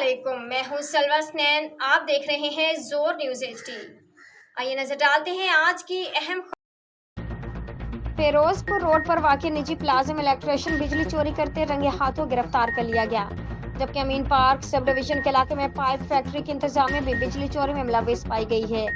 अस्सलामुअलैकुम, मैं हूँ सलवा स्नैन। आप देख रहे हैं जोर न्यूज़ HD। आइए नजर डालते हैं आज की अहम। फिरोजपुर रोड पर वाक़ई निजी प्लाजा में इलेक्ट्रिशियन बिजली चोरी करते रंगे हाथों गिरफ्तार कर लिया गया, जबकि अमीन पार्क सब डिवीजन के इलाके में पाइप फैक्ट्री की इंतजामिया भी बिजली चोरी में मुलव्विस पाई गई है।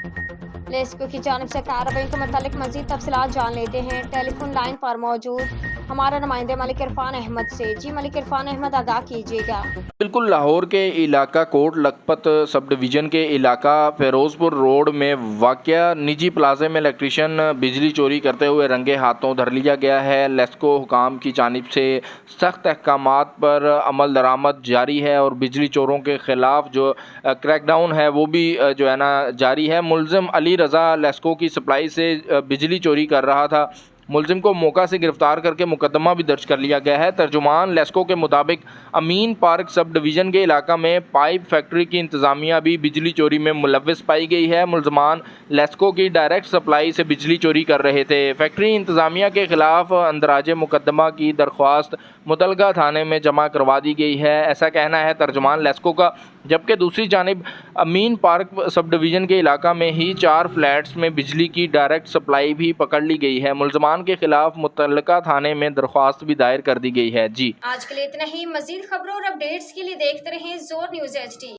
लेस्को की जानिब से कार्रवाई के मुतालिक मजीद तफसीलात जान लेते हैं। टेलीफोन लाइन पर मौजूद हमारा नुमाइंदे मलिक इरफान अहमद से। जी मलिक इरफान अहमद, आगाह कीजिएगा। बिल्कुल, लाहौर के इलाका कोट लखपत सब डिवीज़न के इलाका फ़िरोज़पुर रोड में वाक़या निजी प्लाजे में इलेक्ट्रिशियन बिजली चोरी करते हुए रंगे हाथों धर लिया गया है। लेस्को हुकाम की जानिब से सख्त अहकामात पर अमल दरामद जारी है और बिजली चोरों के ख़िलाफ़ जो क्रैकडाउन है वो भी जो है ना जारी है। मुल्ज़िम अली रज़ा लेस्को की सप्लाई से बिजली चोरी कर रहा था। मुलजिम को मौका से गिरफ्तार करके मुकदमा भी दर्ज कर लिया गया है। तर्जुमान लेस्को के मुताबिक अमीन पार्क सब डिवीज़न के इलाका में पाइप फैक्ट्री की इंतज़ामिया भी बिजली चोरी में मुलव्विस पाई गई है। मुलजमान लेस्को की डायरेक्ट सप्लाई से बिजली चोरी कर रहे थे। फैक्ट्री इंतज़ामिया के ख़िलाफ़ अंदराज मुकदमा की दरख्वास्त मुतलका थाने में जमा करवा दी गई है, ऐसा कहना है तर्जुमान लेस्को का। जबकि दूसरी जानिब अमीन पार्क सब डिवीज़न के इलाका में ही 4 फ्लैट्स में बिजली की डायरेक्ट सप्लाई भी पकड़ ली गई है। मुलजमान के खिलाफ मुतल्लका थाने में दरख्वास्त भी दायर कर दी गई है। जी, आज के लिए इतना ही। मजीद खबरों और अपडेट्स के लिए देखते रहें जोर न्यूज़ HD।